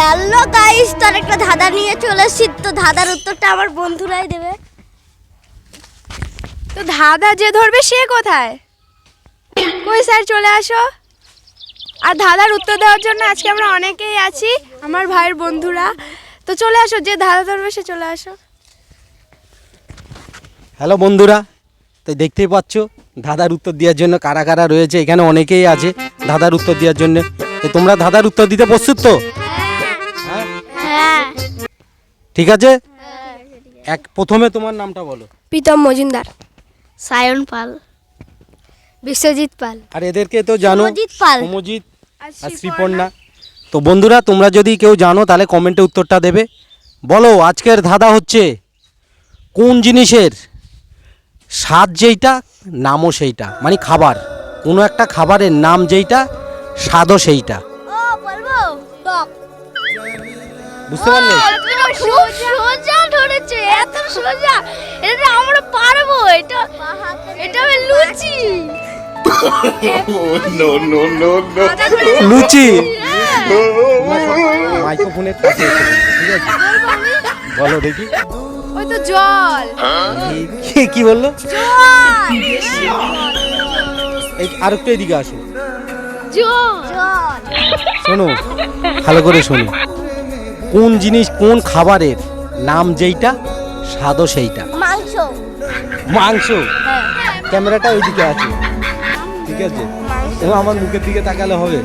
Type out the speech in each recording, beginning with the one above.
Hello guys, তোর একটা ধাঁধা নিয়ে চলে এসেছি। তো ধাঁধার উত্তরটা আমার বন্ধুরাই দেবে। তো ধাঁধা যে ধরবে সে কোথায়? কই স্যার চলে আসো। আর ধাঁধার উত্তর দেওয়ার জন্য আজকে আমরা অনেকেই আছি, আমার ভাইয়ের বন্ধুরা। তো চলে আসো, যে ধাঁধা ধরবে সে চলে আসো। হ্যালো বন্ধুরা, তো দেখতেই পাচ্ছ ধাঁধার উত্তর দেওয়ার জন্য কারা কারা রয়েছে। এখানে অনেকেই আছে ধাঁধার উত্তর দেওয়ার জন্য। তো তোমরা ধাঁধার উত্তর দিতে প্রস্তুত তো? হ্যাঁ, ঠিক আছে। প্রথমে তোমার নামটা বলো। প্রীতম মজুমদার। সায়ন পাল। বিশ্বজিৎ পাল। আর এদেরকে তো জানো, সমজিৎ পাল। সমজিৎ আর শ্রীপর্ণা। তো বন্ধুরা, তোমরা যদি কেউ জানো তাহলে কমেন্টে উত্তরটা দেবে। বলো, আজকের ধাঁধা হচ্ছে কোন জিনিসের স্বাদ যেইটা নামও সেইটা, মানে খাবার, কোনো একটা খাবারের নাম যেইটা স্বাদও সেইটা। ও বলবো টক। বুঝতে পারলে? সোজা ধরেছে, এত সোজা। এটা আমরা পারবো। এটা লুচি। লুচি। মাইক্রোফোনের কাছে এসে বলো, ঠিক আছে? বলো দেখি। ওই তো জল। কি বললো? আর একটু এদিকে আসো, শোনো ভালো করে শোনো। কোন জিনিস, কোন খাবারের নাম যেইটা স্বাদও সেইটা? মাংস। মাংস। ক্যামেরাটা ওইদিকে আছে, ঠিক আছে? ও আমার মুখের দিকে তাকালে হবে?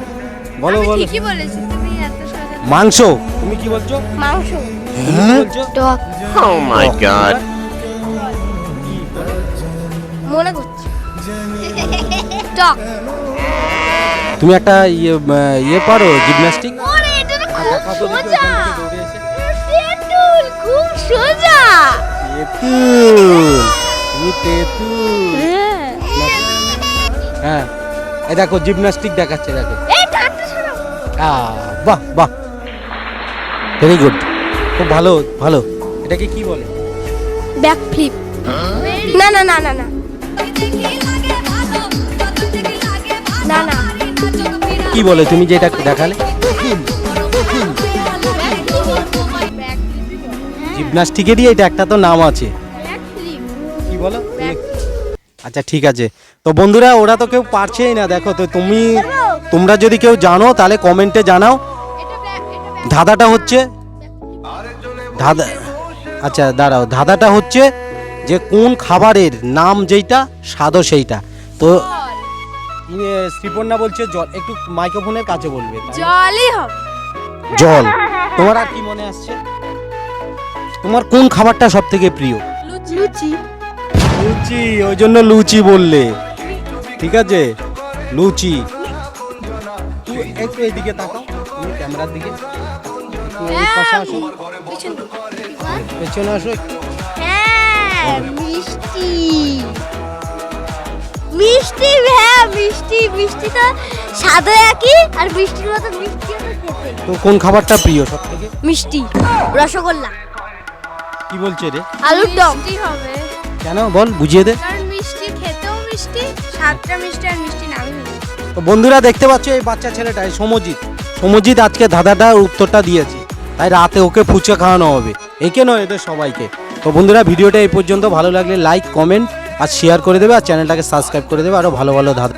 বলো বলো। ঠিকই বলেছি, তুমি এত সোজা। মাংস। তুমি কি বলছো? মাংস। তুমি কি বলছো? টক। Oh my god. মনে করছি টক। তুমি একটা ইয়ে পারো, জিমন্যাস্টিক? ওরে এটা তো খুব দেখাও তো দেখি সোজা। ওখান থেকে দৌড়ে এসে। তেঁতুল, খুব সোজা। তেঁতুল। তুমি তেঁতুল। হ্যাঁ, এই দেখো জিমন্যাস্টিক দেখাচ্ছে, দেখো। এই টাটা সরাও। বাহ বাহ, ভেরি গুড, খুব ভালো ভালো। এটাকে কি বলে? Back flip. না না না না না না না। কি বলে তুমি যেটা দেখালে? জিমন্যাস্টিকেরই এটা একটা তো নাম আছে, কি বলো? আচ্ছা ঠিক আছে। তো বন্ধুরা, ওরা তো কেউ পারছেই না, দেখো। তো তোমরা যদি কেউ জানো তাহলে কমেন্টে জানাও। ধাঁধাটা হচ্ছে আচ্ছা দাঁড়াও, ধাঁধাটা হচ্ছে যে কোন খাবারের নাম যেইটা স্বাদও সেইটা। তো শ্রীপর্ণা বলছে জল। একটু মাইক্রোফোনের কাছে বলবে। জলই হবে। জল। তোমার আর কি মনে আসছে? তোমার কোন খাবারটা সব থেকে প্রিয়? লুচি। লুচি, ওই জন্য লুচি বললে, ঠিক আছে? লুচি। তুই একটু এদিকে তাকাও, তুমি ক্যামেরার দিকে। একটু এই পাশে আসো, পেছনে আসো একটু। হ্যাঁ, মিষ্টি। মিষ্টি, হ্যাঁ মিষ্টি। মিষ্টি তো স্বাদও একই, আর মিষ্টির মতো মিষ্টিও তো খেতে। তো কোন খাবারটা প্রিয় সব থেকে? মিষ্টি। রসগোল্লা। কি বলছে রে? আলুর দম। মিষ্টি হবে, কেন বল, বুঝিয়ে দে। কারণ মিষ্টি খেতেও মিষ্টি, স্বাদটা মিষ্টি, আর মিষ্টি নামই মিষ্টি। তো বন্ধুরা, দেখতে পাচ্ছ এই বাচ্চা ছেলেটা সমজিৎ আজকে ধাঁধাটার উত্তরটা দিয়েছে, তাই রাতে ওকে ফুচকা খাওয়ানো হবে। একে নয়, এদের সবাইকে। তো বন্ধুরা, ভিডিওটা এই পর্যন্ত। ভালো লাগলে লাইক, কমেন্ট আর শেয়ার করে দেবে, আর চ্যানেলটাকে সাবস্ক্রাইব করে দেবে আরও ভালো ভালো ধাঁধা।